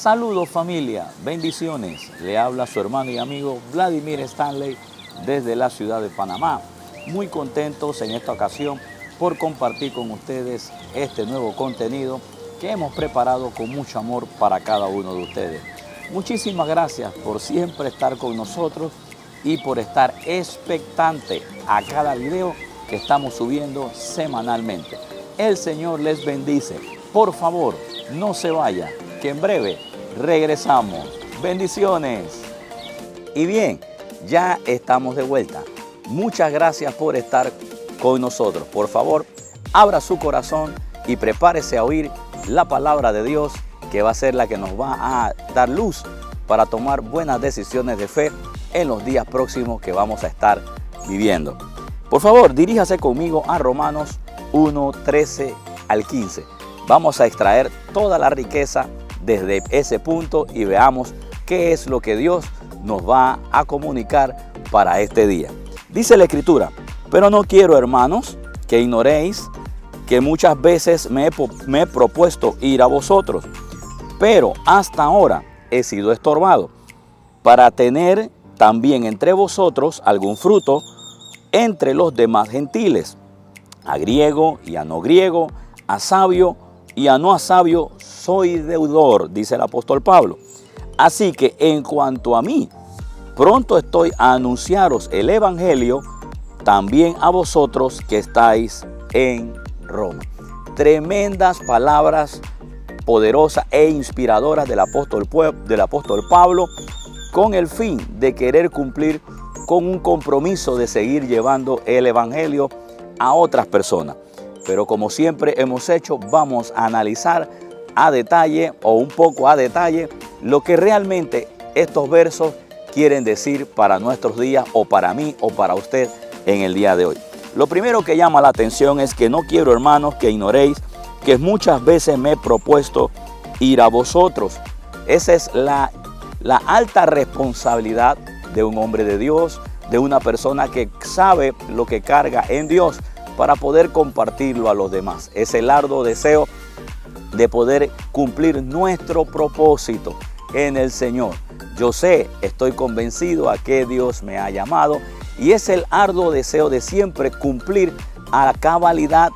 Saludos familia, bendiciones. Le habla su hermano y amigo Vladimir Stanley desde la ciudad de Panamá. Muy contentos en esta ocasión por compartir con ustedes este nuevo contenido que hemos preparado con mucho amor para cada uno de ustedes. Muchísimas gracias por siempre estar con nosotros y por estar expectante a cada video que estamos subiendo semanalmente. El Señor les bendice. Por favor, no se vaya, que en breve regresamos. Bendiciones. Y bien, ya estamos de vuelta. Muchas gracias por estar con nosotros. Por favor, abra su corazón y prepárese a oír la palabra de Dios, que va a ser la que nos va a dar luz para tomar buenas decisiones de fe en los días próximos que vamos a estar viviendo. Por favor, diríjase conmigo a Romanos 1, 13 al 15. Vamos a extraer toda la riqueza desde ese punto y veamos qué es lo que Dios nos va a comunicar para este día. Dice la Escritura: pero no quiero, hermanos, que ignoréis que muchas veces me he propuesto ir a vosotros, pero hasta ahora he sido estorbado, para tener también entre vosotros algún fruto entre los demás gentiles, a griego y a no griego, a sabio y a no a sabio soy deudor, dice el apóstol Pablo. Así que en cuanto a mí, pronto estoy a anunciaros el evangelio también a vosotros que estáis en Roma. Tremendas palabras poderosas e inspiradoras del apóstol Pablo, con el fin de querer cumplir con un compromiso de seguir llevando el evangelio a otras personas. Pero como siempre hemos hecho, vamos a analizar a detalle o un poco a detalle lo que realmente estos versos quieren decir para nuestros días, o para mí o para usted en el día de hoy. Lo primero que llama la atención es que no quiero, hermanos, que ignoréis que muchas veces me he propuesto ir a vosotros. Esa es la alta responsabilidad de un hombre de Dios, de una persona que sabe lo que carga en Dios, para poder compartirlo a los demás. Es el arduo deseo de poder cumplir nuestro propósito en el Señor. Yo sé, estoy convencido a que Dios me ha llamado, y es el arduo deseo de siempre cumplir a la cabalidad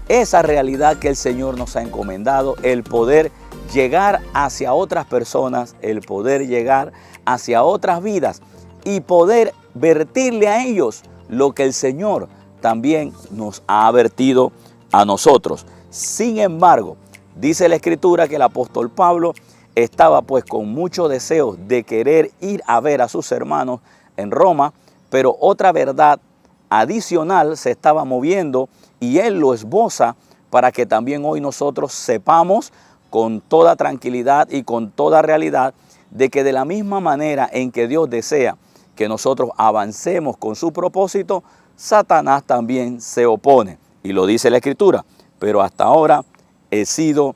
esa realidad que el Señor nos ha encomendado, el poder llegar hacia otras personas, el poder llegar hacia otras vidas y poder vertirle a ellos lo que el Señor también nos ha vertido a nosotros. Sin embargo, dice la Escritura que el apóstol Pablo estaba pues con mucho deseo de querer ir a ver a sus hermanos en Roma, pero otra verdad adicional se estaba moviendo y él lo esboza para que también hoy nosotros sepamos con toda tranquilidad y con toda realidad de que de la misma manera en que Dios desea que nosotros avancemos con su propósito, Satanás también se opone. Y lo dice la Escritura: pero hasta ahora he sido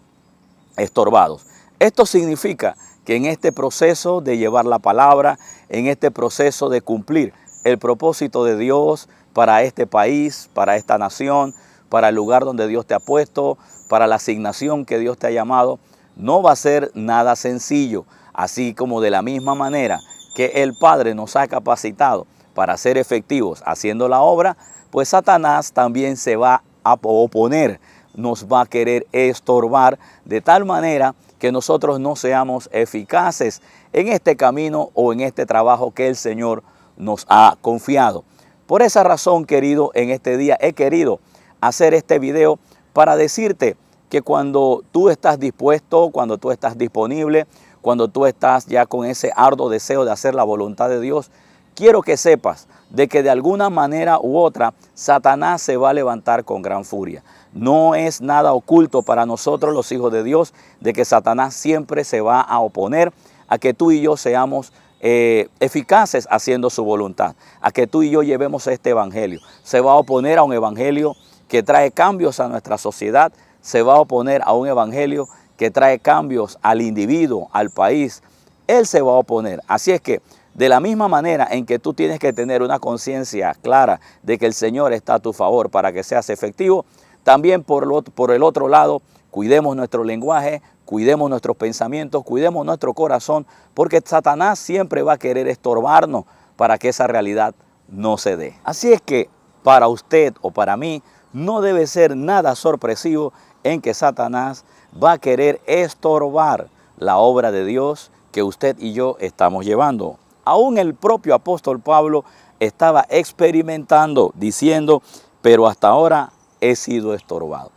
estorbado. Esto significa que en este proceso de llevar la palabra, en este proceso de cumplir el propósito de Dios para este país, para esta nación, para el lugar donde Dios te ha puesto, para la asignación que Dios te ha llamado, no va a ser nada sencillo. Así como de la misma manera que el Padre nos ha capacitado para ser efectivos haciendo la obra, pues Satanás también se va a oponer, nos va a querer estorbar de tal manera que nosotros no seamos eficaces en este camino o en este trabajo que el Señor nos ha confiado. Por esa razón, querido, en este día he querido hacer este video para decirte que cuando tú estás dispuesto, cuando tú estás disponible, cuando tú estás ya con ese arduo deseo de hacer la voluntad de Dios, quiero que sepas de que de alguna manera u otra Satanás se va a levantar con gran furia. No es nada oculto para nosotros los hijos de Dios de que Satanás siempre se va a oponer a que tú y yo seamos eficaces haciendo su voluntad, a que tú y yo llevemos este evangelio. Se va a oponer a un evangelio que trae cambios a nuestra sociedad, se va a oponer a un evangelio que trae cambios al individuo, al país. Él se va a oponer. Así es que de la misma manera en que tú tienes que tener una conciencia clara de que el Señor está a tu favor para que seas efectivo, también por el otro lado cuidemos nuestro lenguaje, cuidemos nuestros pensamientos, cuidemos nuestro corazón, porque Satanás siempre va a querer estorbarnos para que esa realidad no se dé. Así es que para usted o para mí no debe ser nada sorpresivo en que Satanás va a querer estorbar la obra de Dios que usted y yo estamos llevando. Aún el propio apóstol Pablo estaba experimentando, diciendo, pero hasta ahora he sido estorbado.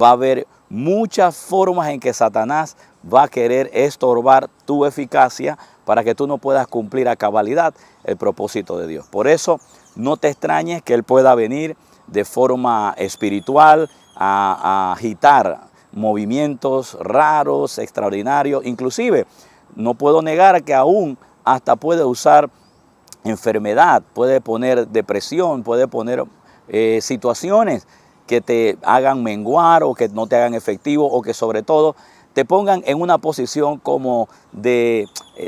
Va a haber muchas formas en que Satanás va a querer estorbar tu eficacia para que tú no puedas cumplir a cabalidad el propósito de Dios. Por eso no te extrañes que él pueda venir de forma espiritual a agitar movimientos raros, extraordinarios. Inclusive no puedo negar que aún hasta puede usar enfermedad, puede poner depresión, puede poner situaciones que te hagan menguar o que no te hagan efectivo o que sobre todo te pongan en una posición como de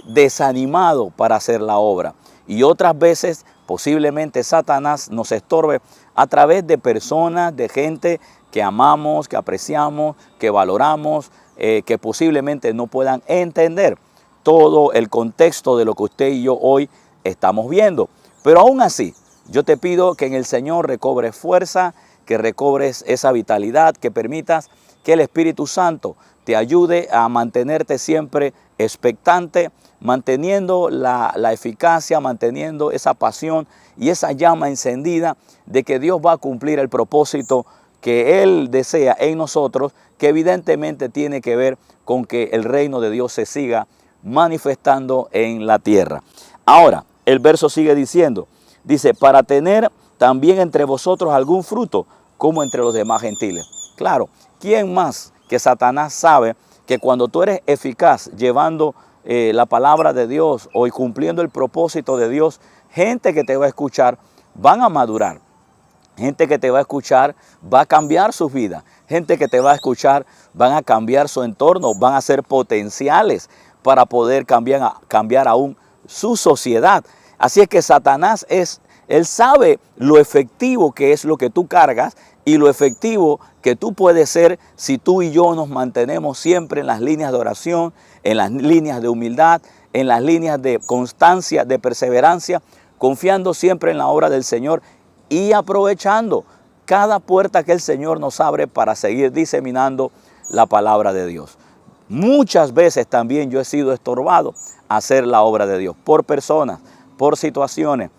desanimado para hacer la obra. Y otras veces posiblemente Satanás nos estorbe a través de personas, de gente que amamos, que apreciamos, que valoramos, que posiblemente no puedan entender todo el contexto de lo que usted y yo hoy estamos viendo. Pero aún así, yo te pido que en el Señor recobres fuerza, que recobres esa vitalidad, que permitas que el Espíritu Santo te ayude a mantenerte siempre expectante, manteniendo la eficacia, manteniendo esa pasión y esa llama encendida de que Dios va a cumplir el propósito que Él desea en nosotros, que evidentemente tiene que ver con que el reino de Dios se siga manifestando en la tierra. Ahora, el verso sigue diciendo, dice, para tener también entre vosotros algún fruto, como entre los demás gentiles. Claro, ¿quién más que Satanás sabe que cuando tú eres eficaz llevando la palabra de Dios o cumpliendo el propósito de Dios, gente que te va a escuchar van a madurar? Gente que te va a escuchar va a cambiar sus vidas. Gente que te va a escuchar van a cambiar su entorno, van a ser potenciales para poder cambiar aún su sociedad. Así es que Satanás él sabe lo efectivo que es lo que tú cargas y lo efectivo que tú puedes ser si tú y yo nos mantenemos siempre en las líneas de oración, en las líneas de humildad, en las líneas de constancia, de perseverancia, confiando siempre en la obra del Señor y aprovechando cada puerta que el Señor nos abre para seguir diseminando la palabra de Dios. Muchas veces también yo he sido estorbado a hacer la obra de Dios por personas, por situaciones,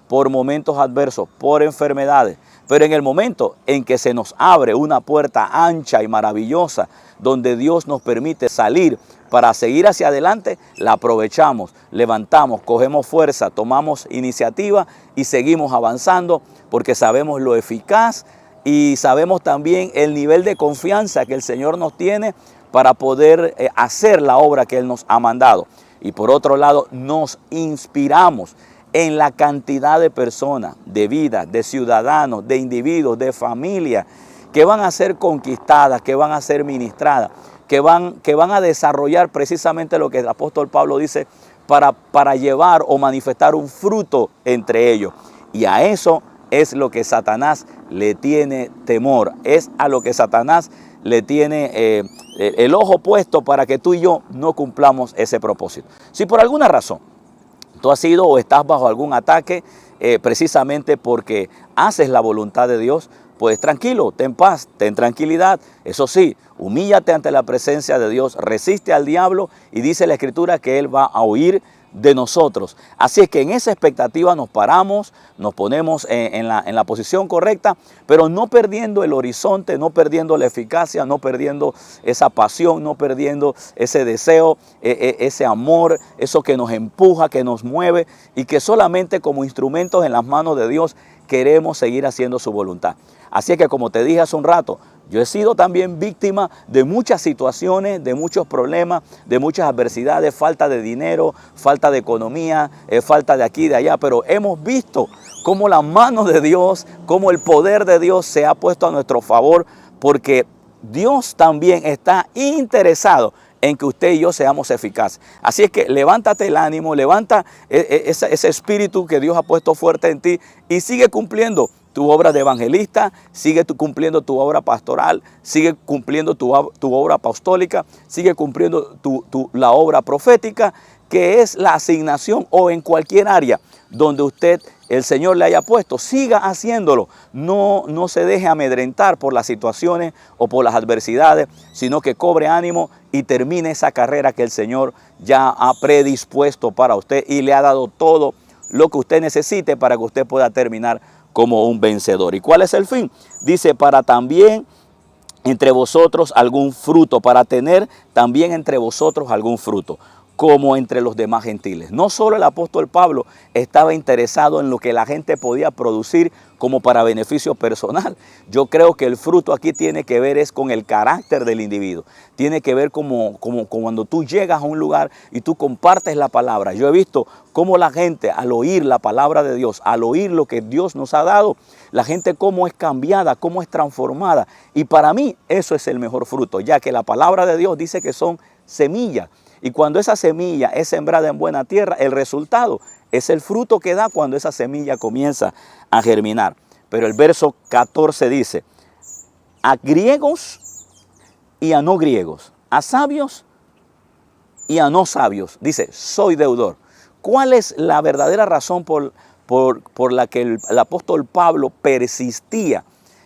por momentos adversos, por enfermedades. Pero en el momento en que se nos abre una puerta ancha y maravillosa, donde Dios nos permite salir para seguir hacia adelante, la aprovechamos, levantamos, cogemos fuerza, tomamos iniciativa y seguimos avanzando porque sabemos lo eficaz y sabemos también el nivel de confianza que el Señor nos tiene para poder hacer la obra que Él nos ha mandado. Y por otro lado, nos inspiramos en la cantidad de personas, de vidas, de ciudadanos, de individuos, de familias que van a ser conquistadas, que van a ser ministradas, que van a desarrollar precisamente lo que el apóstol Pablo dice para llevar o manifestar un fruto entre ellos. Y a eso es lo que Satanás le tiene temor, es a lo que Satanás le tiene el ojo puesto para que tú y yo no cumplamos ese propósito. Si por alguna razón tú has sido o estás bajo algún ataque precisamente porque haces la voluntad de Dios, pues tranquilo, ten paz, ten tranquilidad. Eso sí, humíllate ante la presencia de Dios, resiste al diablo y dice la Escritura que Él va a huir de nosotros. Así es que en esa expectativa nos paramos, nos ponemos en la posición correcta, pero no perdiendo el horizonte, no perdiendo la eficacia, no perdiendo esa pasión, no perdiendo ese deseo, ese amor, eso que nos empuja, que nos mueve y que solamente como instrumentos en las manos de Dios queremos seguir haciendo su voluntad. Así es que como te dije hace un rato, yo he sido también víctima de muchas situaciones, de muchos problemas, de muchas adversidades, falta de dinero, falta de economía, falta de aquí y de allá, pero hemos visto cómo la mano de Dios, cómo el poder de Dios se ha puesto a nuestro favor, porque Dios también está interesado en que usted y yo seamos eficaces. Así es que levántate el ánimo, levanta ese espíritu que Dios ha puesto fuerte en ti y sigue cumpliendo tu obra de evangelista, sigue cumpliendo tu obra pastoral, sigue cumpliendo tu obra apostólica, sigue cumpliendo la obra profética, que es la asignación, o en cualquier área donde usted, el Señor le haya puesto, siga haciéndolo. No se deje amedrentar por las situaciones o por las adversidades, sino que cobre ánimo y termine esa carrera que el Señor ya ha predispuesto para usted y le ha dado todo lo que usted necesite para que usted pueda terminar como un vencedor. ¿Y cuál es el fin? Dice, para también entre vosotros algún fruto, para tener también entre vosotros algún fruto, como entre los demás gentiles. No solo el apóstol Pablo estaba interesado en lo que la gente podía producir como para beneficio personal. Yo creo que el fruto aquí tiene que ver es con el carácter del individuo. Tiene que ver como cuando tú llegas a un lugar y tú compartes la palabra. Yo he visto cómo la gente, al oír la palabra de Dios, al oír lo que Dios nos ha dado, la gente cómo es cambiada, cómo es transformada. Y para mí eso es el mejor fruto, ya que la palabra de Dios dice que son semillas. Y cuando esa semilla es sembrada en buena tierra, el resultado es el fruto que da cuando esa semilla comienza a germinar. Pero el verso 14 dice, a griegos y a no griegos, a sabios y a no sabios, dice, soy deudor. ¿Cuál es la verdadera razón por la que el apóstol Pablo persistía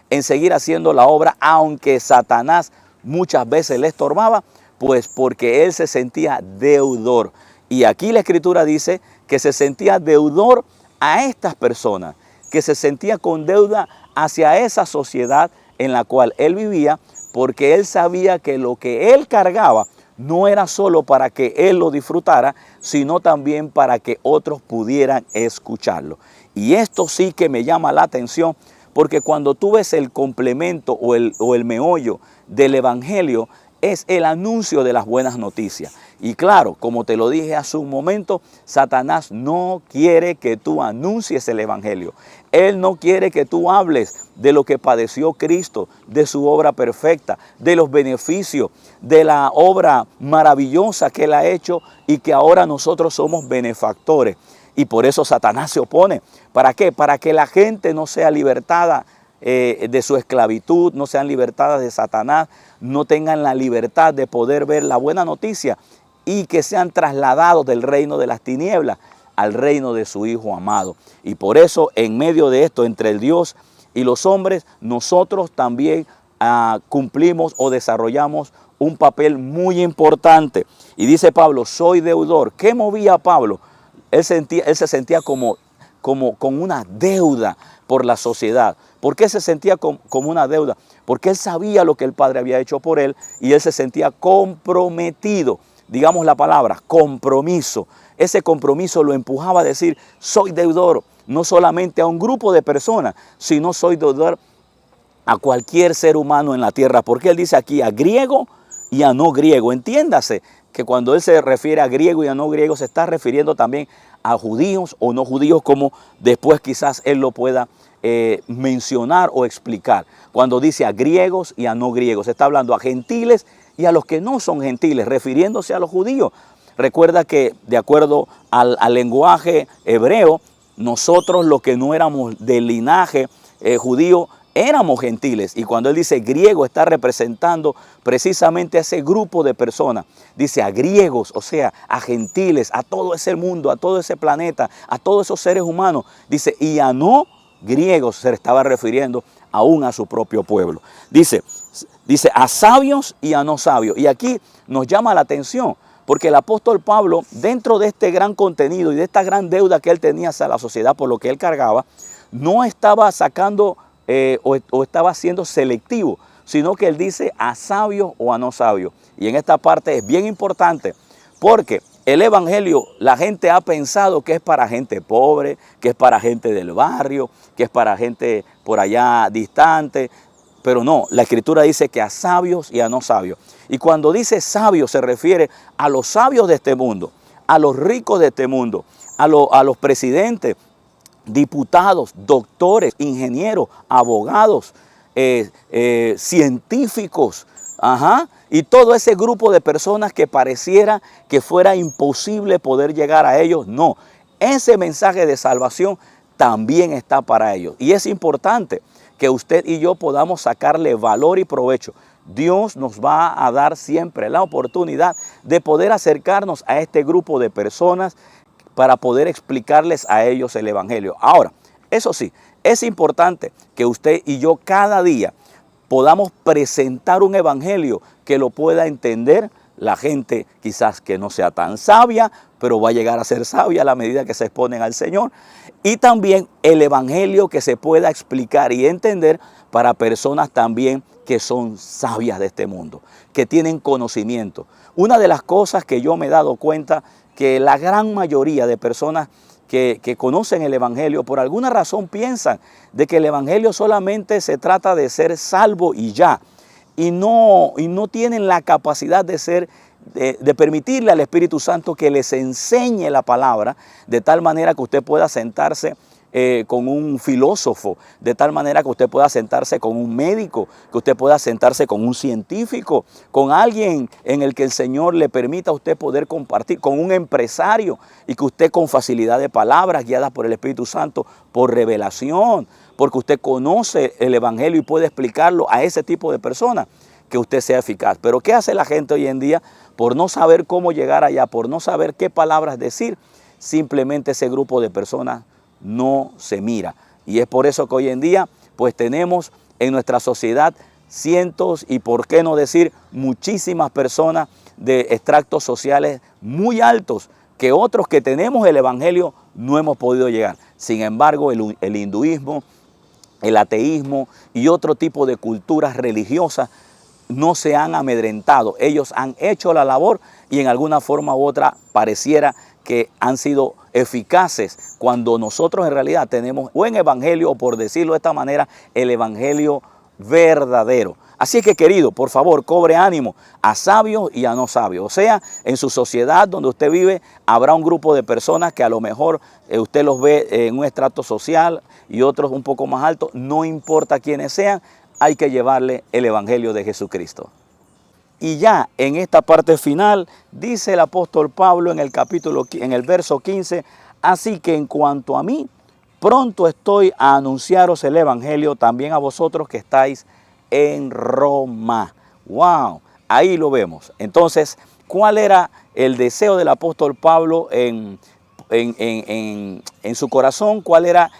en seguir haciendo la obra, aunque Satanás muchas veces le estorbaba? Pues porque él se sentía deudor. Y aquí la Escritura dice que se sentía deudor a estas personas, que se sentía con deuda hacia esa sociedad en la cual él vivía, porque él sabía que lo que él cargaba no era solo para que él lo disfrutara, sino también para que otros pudieran escucharlo. Y esto sí que me llama la atención, porque cuando tú ves el complemento o el meollo del evangelio, es el anuncio de las buenas noticias. Y claro, como te lo dije hace un momento, Satanás no quiere que tú anuncies el evangelio. Él no quiere que tú hables de lo que padeció Cristo, de su obra perfecta, de los beneficios, de la obra maravillosa que él ha hecho y que ahora nosotros somos benefactores. Y por eso Satanás se opone. ¿Para qué? Para que la gente no sea libertada de su esclavitud, no sean libertadas de Satanás, no tengan la libertad de poder ver la buena noticia y que sean trasladados del reino de las tinieblas al reino de su Hijo amado. Y por eso, en medio de esto, entre el Dios y los hombres, nosotros también cumplimos o desarrollamos un papel muy importante. Y dice Pablo, soy deudor. ¿Qué movía a Pablo? Él se sentía como con una deuda por la sociedad. ¿Por qué se sentía como una deuda? Porque él sabía lo que el Padre había hecho por él y él se sentía comprometido. Digamos la palabra, compromiso. Ese compromiso lo empujaba a decir, soy deudor, no solamente a un grupo de personas, sino soy deudor a cualquier ser humano en la tierra. Porque él dice aquí a griego y a no griego. Entiéndase que cuando él se refiere a griego y a no griego, se está refiriendo también a judíos o no judíos, como después quizás él lo pueda mencionar o explicar. Cuando dice a griegos y a no griegos, se está hablando a gentiles y a los que no son gentiles, refiriéndose a los judíos. Recuerda que de acuerdo al lenguaje hebreo, nosotros los que no éramos del linaje judío, éramos gentiles. Y cuando él dice griego, está representando precisamente a ese grupo de personas. Dice a griegos, o sea, a gentiles, a todo ese mundo, a todo ese planeta, a todos esos seres humanos. Dice, y a no griegos, se estaba refiriendo aún a su propio pueblo. Dice a sabios y a no sabios. Y aquí nos llama la atención, porque el apóstol Pablo, dentro de este gran contenido y de esta gran deuda que él tenía hacia la sociedad por lo que él cargaba, no estaba sacando o estaba siendo selectivo, sino que él dice a sabios o a no sabios. Y en esta parte es bien importante, porque el evangelio, la gente ha pensado que es para gente pobre, que es para gente del barrio, que es para gente por allá distante, pero no, la Escritura dice que a sabios y a no sabios. Y cuando dice sabios se refiere a los sabios de este mundo, a los ricos de este mundo, a los presidentes, diputados, doctores, ingenieros, abogados, científicos, y todo ese grupo de personas que pareciera que fuera imposible poder llegar a ellos. No, ese mensaje de salvación también está para ellos. Y es importante que usted y yo podamos sacarle valor y provecho. Dios nos va a dar siempre la oportunidad de poder acercarnos a este grupo de personas para poder explicarles a ellos el evangelio. Ahora, eso sí, es importante que usted y yo cada día podamos presentar un evangelio que lo pueda entender la gente quizás que no sea tan sabia, pero va a llegar a ser sabia a la medida que se exponen al Señor. Y también el evangelio que se pueda explicar y entender para personas también que son sabias de este mundo, que tienen conocimiento. Una de las cosas que yo me he dado cuenta que la gran mayoría de personas que conocen el evangelio por alguna razón piensan de que el evangelio solamente se trata de ser salvo y ya. Y no tienen la capacidad de permitirle al Espíritu Santo que les enseñe la palabra de tal manera que usted pueda sentarse con un filósofo, de tal manera que usted pueda sentarse con un médico, que usted pueda sentarse con un científico, con alguien en el que el Señor le permita a usted poder compartir, con un empresario, y que usted con facilidad de palabras guiadas por el Espíritu Santo, por revelación, porque usted conoce el evangelio y puede explicarlo a ese tipo de personas, que usted sea eficaz. Pero ¿qué hace la gente hoy en día? Por no saber cómo llegar allá, por no saber qué palabras decir, simplemente ese grupo de personas no se mira. Y es por eso que hoy en día pues tenemos en nuestra sociedad cientos y por qué no decir muchísimas personas de extractos sociales muy altos, que otros que tenemos el evangelio no hemos podido llegar. Sin embargo, el hinduismo, el ateísmo y otro tipo de culturas religiosas no se han amedrentado. Ellos han hecho la labor y en alguna forma u otra pareciera que han sido eficaces cuando nosotros en realidad tenemos buen evangelio, o por decirlo de esta manera, el evangelio verdadero. Así es que, querido, por favor, cobre ánimo a sabios y a no sabios. O sea, en su sociedad donde usted vive, habrá un grupo de personas que a lo mejor usted los ve en un estrato social y otros un poco más alto. No importa quiénes sean, hay que llevarle el evangelio de Jesucristo. Y ya en esta parte final dice el apóstol Pablo en el verso 15, así que en cuanto a mí, pronto estoy a anunciaros el evangelio también a vosotros que estáis en Roma. ¡Wow! Ahí lo vemos. Entonces, ¿cuál era el deseo del apóstol Pablo en su corazón? ¿Cuál era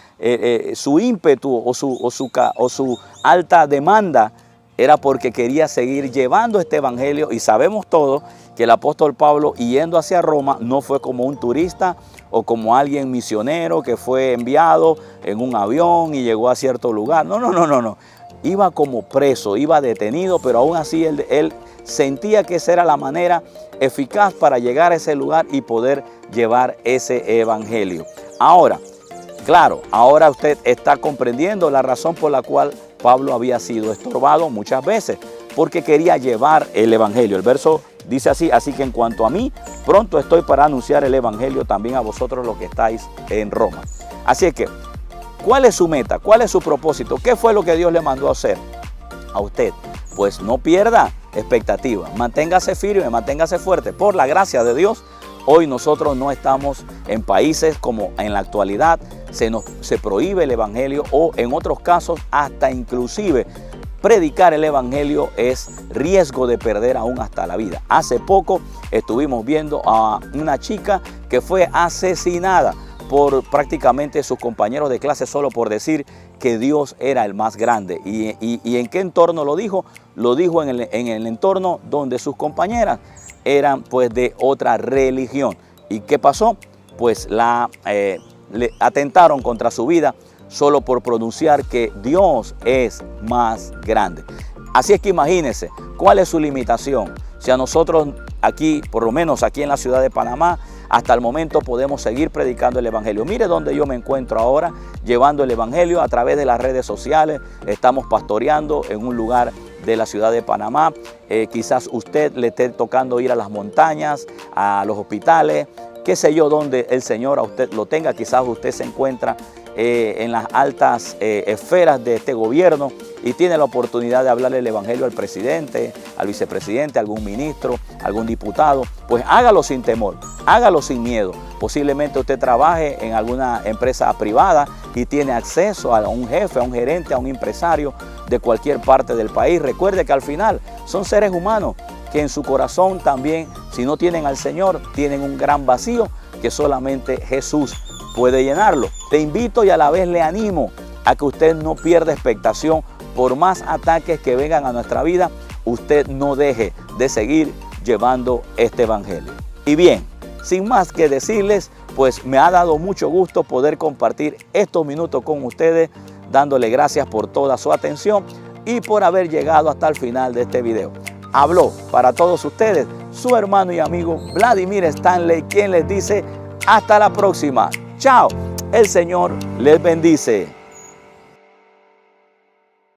su ímpetu o su alta demanda? Era porque quería seguir llevando este evangelio, y sabemos todos que el apóstol Pablo, yendo hacia Roma, no fue como un turista o como alguien misionero que fue enviado en un avión y llegó a cierto lugar. No. Iba como preso, iba detenido, pero aún así él sentía que esa era la manera eficaz para llegar a ese lugar y poder llevar ese evangelio. Ahora, claro, ahora usted está comprendiendo la razón por la cual Pablo había sido estorbado muchas veces, porque quería llevar el evangelio. El verso dice así, así que en cuanto a mí, pronto estoy para anunciar el evangelio también a vosotros los que estáis en Roma. Así es que, ¿cuál es su meta? ¿Cuál es su propósito? ¿Qué fue lo que Dios le mandó a hacer a usted? Pues no pierda expectativa, manténgase firme, manténgase fuerte. Por la gracia de Dios, hoy nosotros no estamos en países como en la actualidad se prohíbe el evangelio, o en otros casos hasta inclusive predicar el evangelio es riesgo de perder aún hasta la vida. Hace poco estuvimos viendo a una chica que fue asesinada por prácticamente sus compañeros de clase solo por decir que Dios era el más grande. ¿Y en qué entorno lo dijo? Lo dijo en el entorno donde sus compañeras eran pues de otra religión. ¿Y qué pasó? Pues le atentaron contra su vida solo por pronunciar que Dios es más grande. Así es que imagínense, ¿cuál es su limitación? Si a nosotros aquí, por lo menos aquí en la ciudad de Panamá, hasta el momento podemos seguir predicando el evangelio. Mire dónde yo me encuentro ahora, llevando el evangelio a través de las redes sociales. Estamos pastoreando en un lugar de la ciudad de Panamá. Quizás usted le esté tocando ir a las montañas, a los hospitales, qué sé yo, donde el Señor a usted lo tenga. Quizás usted se encuentra en las altas esferas de este gobierno y tiene la oportunidad de hablarle el evangelio al presidente, al vicepresidente, a algún ministro, a algún diputado. Pues hágalo sin temor, hágalo sin miedo, Posiblemente usted trabaje en alguna empresa privada y tiene acceso a un jefe, a un gerente, a un empresario de cualquier parte del país. Recuerde que al final son seres humanos que en su corazón también, si no tienen al Señor, tienen un gran vacío que solamente Jesús puede llenarlo. Te invito y a la vez le animo a que usted no pierda expectación. Por más ataques que vengan a nuestra vida, usted no deje de seguir llevando este evangelio. Y bien, sin más que decirles, pues me ha dado mucho gusto poder compartir estos minutos con ustedes, dándole gracias por toda su atención y por haber llegado hasta el final de este video. Habló para todos ustedes su hermano y amigo Vladimir Stanley, quien les dice hasta la próxima. Chao, el Señor les bendice.